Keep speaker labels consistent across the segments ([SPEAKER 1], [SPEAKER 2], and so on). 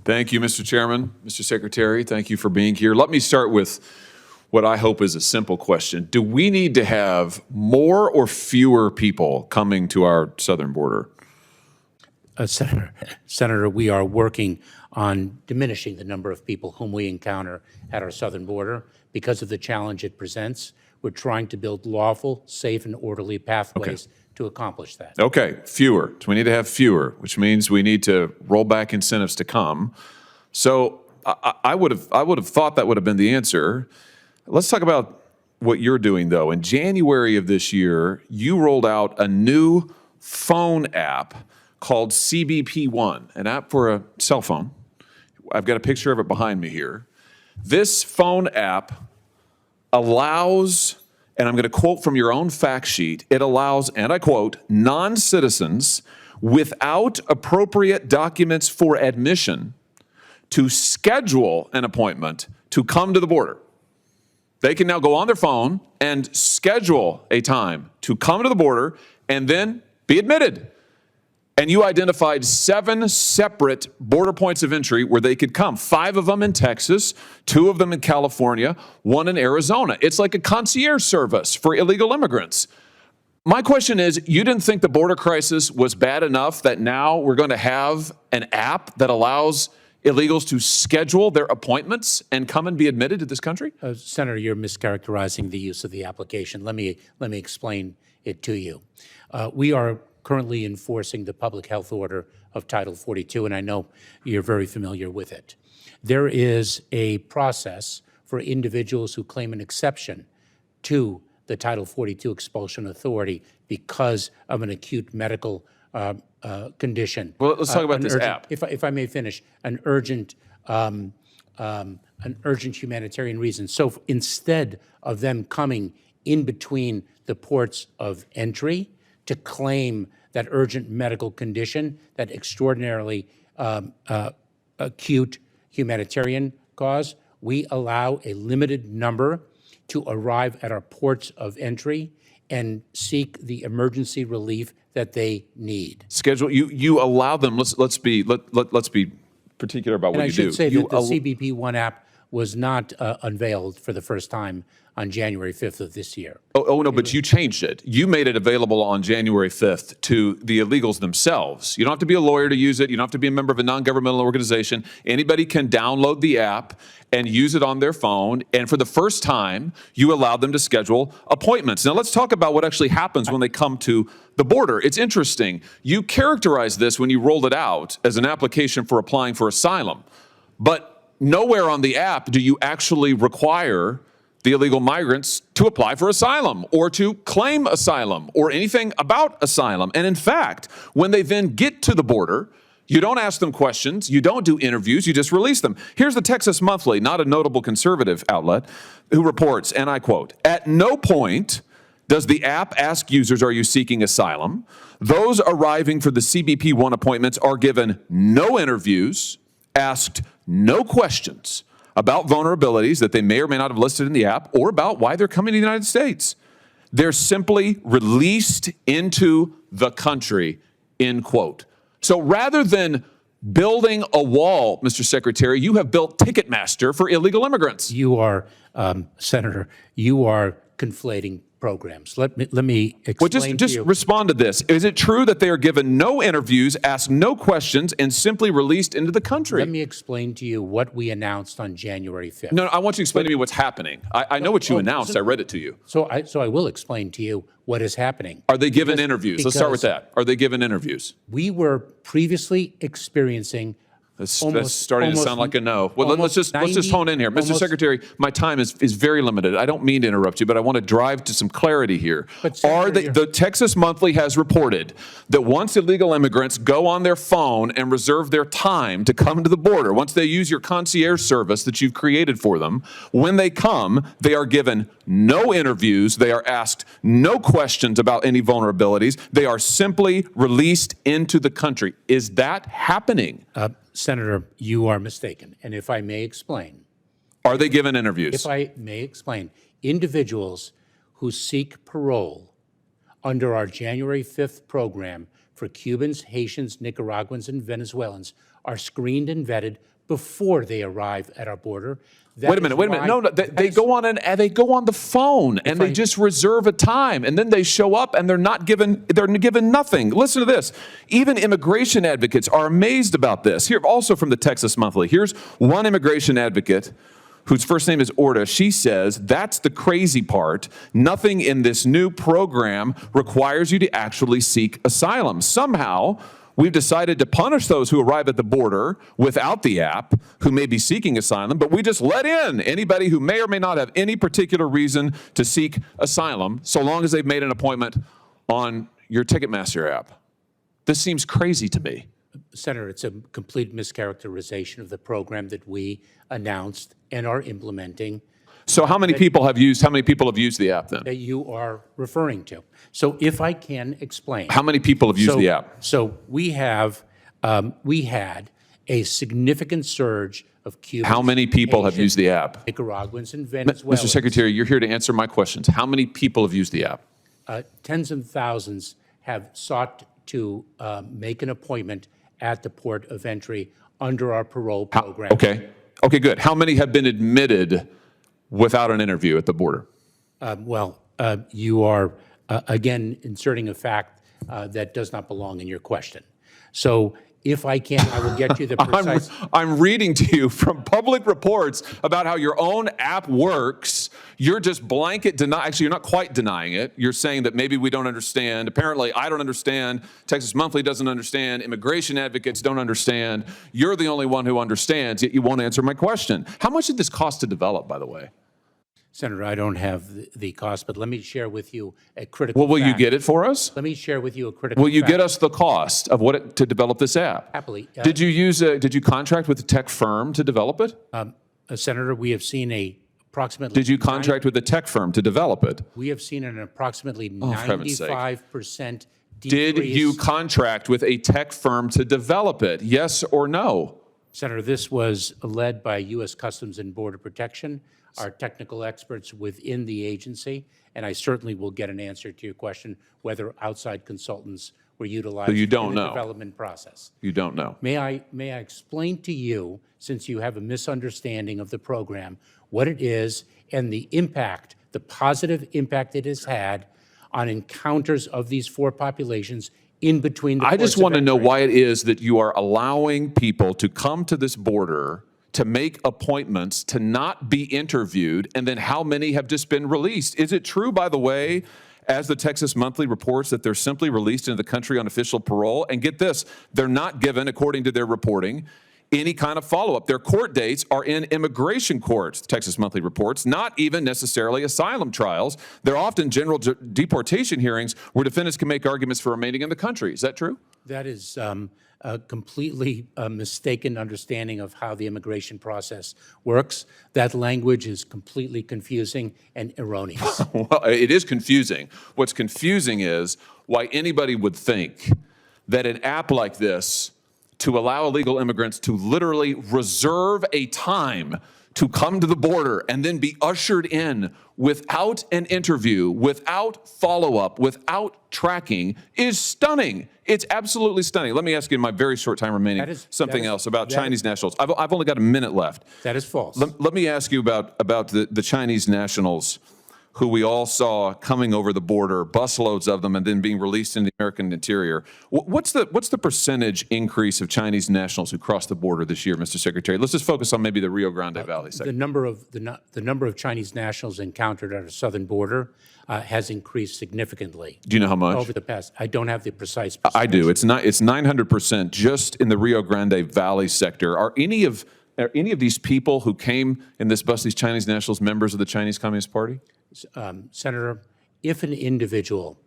[SPEAKER 1] Thank you, Mr. Chairman, Mr. Secretary. Thank you for being here. Let me start with what I hope is a simple question. Do we need to have more or fewer people coming to our southern border?
[SPEAKER 2] Senator, we are working on diminishing the number of people whom we encounter at our southern border because of the challenge it presents. We're trying to build lawful, safe, and orderly pathways to accomplish that.
[SPEAKER 1] Okay, fewer. So we need to have fewer, which means we need to roll back incentives to come. So I would have thought that would have been the answer. Let's talk about what you're doing, though. In January of this year, you rolled out a new phone app called CBP One, an app for a cell phone. I've got a picture of it behind me here. This phone app allows, and I'm going to quote from your own fact sheet, it allows, and I quote, non-citizens without appropriate documents for admission to schedule an appointment to come to the border. They can now go on their phone and schedule a time to come to the border and then be admitted. And you identified 7 separate border points of entry where they could come. 5 of them in Texas, 2 of them in California, 1 in Arizona. It's like a concierge service for illegal immigrants. My question is, you didn't think the border crisis was bad enough that now we're going to have an app that allows illegals to schedule their appointments and come and be admitted to this country?
[SPEAKER 2] Senator, you're mischaracterizing the use of the application. Let me explain it to you. We are currently enforcing the public health order of Title 42, and I know you're very familiar with it. There is a process for individuals who claim an exception to the Title 42 expulsion authority because of an acute medical condition.
[SPEAKER 1] Well, let's talk about this app.
[SPEAKER 2] If I may finish, an urgent humanitarian reason. So instead of them coming in between the ports of entry to claim that urgent medical condition, that extraordinarily acute humanitarian cause, we allow a limited number to arrive at our ports of entry and seek the emergency relief that they need.
[SPEAKER 1] Schedule, you allow them, let's be particular about what you do.
[SPEAKER 2] And I should say that the CBP One app was not unveiled for the first time on January 5th of this year.
[SPEAKER 1] Oh, no, but you changed it. You made it available on January 5th to the illegals themselves. You don't have to be a lawyer to use it. You don't have to be a member of a non-governmental organization. Anybody can download the app and use it on their phone. And for the first time, you allowed them to schedule appointments. Now, let's talk about what actually happens when they come to the border. It's interesting. You characterized this when you rolled it out as an application for applying for asylum. But nowhere on the app do you actually require the illegal migrants to apply for asylum or to claim asylum or anything about asylum. And in fact, when they then get to the border, you don't ask them questions, you don't do interviews, you just release them. Here's the Texas Monthly, not a notable conservative outlet, who reports, and I quote, "At no point does the app ask users, are you seeking asylum? Those arriving for the CBP One appointments are given no interviews, asked no questions about vulnerabilities that they may or may not have listed in the app or about why they're coming to the United States. They're simply released into the country," end quote. So rather than building a wall, Mr. Secretary, you have built Ticketmaster for illegal immigrants.
[SPEAKER 2] You are, Senator, you are conflating programs. Let me explain
[SPEAKER 1] just respond to this. Is it true that they are given no interviews, asked no questions, and simply released into the country?
[SPEAKER 2] Let me explain to you what we announced on January 5th.
[SPEAKER 1] No, I want you to explain to me what's happening. I know what you announced. I read it to you.
[SPEAKER 2] So I will explain to you what is happening.
[SPEAKER 1] Are they given interviews? Let's start with that. Are they given interviews?
[SPEAKER 2] We were previously experiencing
[SPEAKER 1] That's starting to sound like a no. Well, let's just hone in here. Mr. Secretary, my time is very limited. I don't mean to interrupt you, but I want to drive to some clarity here. The Texas Monthly has reported that once illegal immigrants go on their phone and reserve their time to come to the border, once they use your concierge service that you've created for them, when they come, they are given no interviews. They are asked no questions about any vulnerabilities. They are simply released into the country. Is that happening?
[SPEAKER 2] Senator, you are mistaken. And if I may explain.
[SPEAKER 1] Are they given interviews?
[SPEAKER 2] If I may explain, individuals who seek parole under our January 5th program for Cubans, Haitians, Nicaraguans, and Venezuelans are screened and vetted before they arrive at our border.
[SPEAKER 1] Wait a minute. No, they go on they go on the phone and they just reserve a time, and then they show up and they're given nothing. Listen to this. Even immigration advocates are amazed about this. Here, also from the Texas Monthly. Here's one immigration advocate whose first name is Orta. She says, that's the crazy part. Nothing in this new program requires you to actually seek asylum. Somehow, we've decided to punish those who arrive at the border without the app, who may be seeking asylum, but we just let in anybody who may or may not have any particular reason to seek asylum, so long as they've made an appointment on your Ticketmaster app. This seems crazy to me.
[SPEAKER 2] Senator, it's a complete mischaracterization of the program that we announced and are implementing.
[SPEAKER 1] So how many people have used the app then?
[SPEAKER 2] That you are referring to. So if I can explain.
[SPEAKER 1] How many people have used the app?
[SPEAKER 2] So we had a significant surge of Cubans.
[SPEAKER 1] How many people have used the app?
[SPEAKER 2] Nicaraguans and Venezuelans.
[SPEAKER 1] Mr. Secretary, you're here to answer my questions. How many people have used the app?
[SPEAKER 2] Tens of thousands have sought to make an appointment at the port of entry under our parole program.
[SPEAKER 1] Okay, good. How many have been admitted without an interview at the border?
[SPEAKER 2] You are, again, inserting a fact that does not belong in your question. So if I can, I will get you the precise.
[SPEAKER 1] I'm reading to you from public reports about how your own app works. You're just blanket denying. Actually, you're not quite denying it. You're saying that maybe we don't understand. Apparently, I don't understand. Texas Monthly doesn't understand. Immigration advocates don't understand. You're the only one who understands, yet you won't answer my question. How much did this cost to develop, by the way?
[SPEAKER 2] Senator, I don't have the cost, but let me share with you a critical
[SPEAKER 1] Well, will
[SPEAKER 2] fact.
[SPEAKER 1] You get it for us?
[SPEAKER 2] Let me share with you a critical
[SPEAKER 1] Will you
[SPEAKER 2] fact.
[SPEAKER 1] get us the cost of to develop this app?
[SPEAKER 2] Happily.
[SPEAKER 1] Did you contract with a tech firm to develop it?
[SPEAKER 2] Senator, we have seen approximately.
[SPEAKER 1] Did you contract with a tech firm to develop it?
[SPEAKER 2] We have seen an approximately
[SPEAKER 1] for heaven's sake.
[SPEAKER 2] 95% decrease.
[SPEAKER 1] Did you contract with a tech firm to develop it? Yes or no?
[SPEAKER 2] Senator, this was led by U.S. Customs and Border Protection, our technical experts within the agency, and I certainly will get an answer to your question whether outside consultants were utilized
[SPEAKER 1] So you don't
[SPEAKER 2] in the
[SPEAKER 1] know.
[SPEAKER 2] development process.
[SPEAKER 1] You don't know.
[SPEAKER 2] May I explain to you, since you have a misunderstanding of the program, what it is and the impact, the positive impact it has had on encounters of these four populations in between the
[SPEAKER 1] I just want to know
[SPEAKER 2] entry.
[SPEAKER 1] why it is that you are allowing people to come to this border, to make appointments, to not be interviewed, and then how many have just been released? Is it true, by the way, as the Texas Monthly reports, that they're simply released into the country on official parole? And get this, they're not given, according to their reporting, any kind of follow-up. Their court dates are in immigration courts, Texas Monthly reports, not even necessarily asylum trials. They're often general deportation hearings where defendants can make arguments for remaining in the country. Is that true?
[SPEAKER 2] That is a completely mistaken understanding of how the immigration process works. That language is completely confusing and erroneous.
[SPEAKER 1] Well, it is confusing. What's confusing is why anybody would think that an app like this to allow illegal immigrants to literally reserve a time to come to the border and then be ushered in without an interview, without follow-up, without tracking is stunning. It's absolutely stunning. Let me ask you in my very short time remaining something else about Chinese nationals. I've only got a minute left.
[SPEAKER 2] That is false.
[SPEAKER 1] Let me ask you about the Chinese nationals who we all saw coming over the border, busloads of them, and then being released in the American interior. What's the percentage increase of Chinese nationals who crossed the border this year, Mr. Secretary? Let's just focus on maybe the Rio Grande Valley sector.
[SPEAKER 2] The number of Chinese nationals encountered at our southern border has increased significely.
[SPEAKER 1] Do you know how much?
[SPEAKER 2] Over the past, I don't have the precise
[SPEAKER 1] I
[SPEAKER 2] percentage.
[SPEAKER 1] do. It's 900% just in the Rio Grande Valley sector. Are any of these people who came in this bus, these Chinese nationals, members of the Chinese Communist Party?
[SPEAKER 2] Senator, if an individual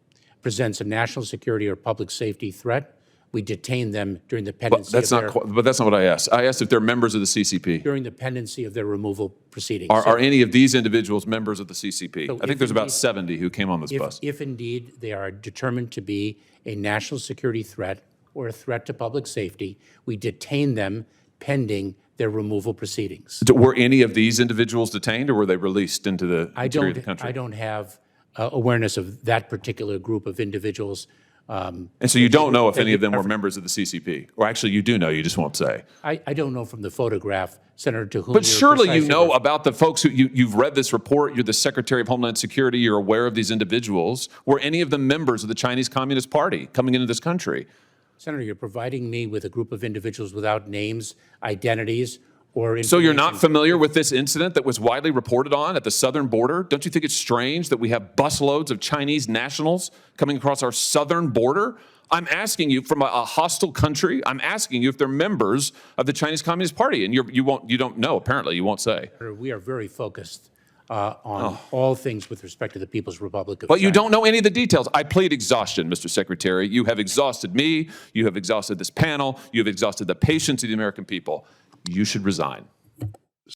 [SPEAKER 2] presents a national security or public safety threat, we detain them during the pendency
[SPEAKER 1] But that's not what I asked. I asked if they're members of the CCP.
[SPEAKER 2] during the pendency of their removal proceedings.
[SPEAKER 1] Are any of these individuals members of the CCP?
[SPEAKER 2] So
[SPEAKER 1] I think there's about 70 who came on this bus.
[SPEAKER 2] If indeed they are determined to be a national security threat or a threat to public safety, we detain them pending their removal proceedings.
[SPEAKER 1] Were any of these individuals detained, or were they released into the interior of the country?
[SPEAKER 2] I don't have awareness of that particular group of individuals
[SPEAKER 1] And so you don't know if any of them were members of the CCP? Or actually, you do know, you just won't say.
[SPEAKER 2] I don't know from the photograph, Senator, to whom
[SPEAKER 1] But
[SPEAKER 2] you're
[SPEAKER 1] surely you
[SPEAKER 2] precisely
[SPEAKER 1] know about the folks who, you've read this report, you're the Secretary of Homeland Security, you're aware of these individuals. Were any of them members of the Chinese Communist Party coming into this country?
[SPEAKER 2] Senator, you're providing me with a group of individuals without names, identities, or
[SPEAKER 1] So you're not
[SPEAKER 2] information.
[SPEAKER 1] familiar with this incident that was widely reported on at the southern border? Don't you think it's strange that we have busloads of Chinese nationals coming across our southern border? I'm asking you, from a hostile country, I'm asking you if they're members of the Chinese Communist Party, and you don't know, apparently, you won't say.
[SPEAKER 2] We are very focused on all things with respect to the People's Republic of
[SPEAKER 1] But you
[SPEAKER 2] China.
[SPEAKER 1] don't know any of the details. I plead exhaustion, Mr. Secretary. You have exhausted me, you have exhausted this panel, you have exhausted the patience of the American people. You should resign.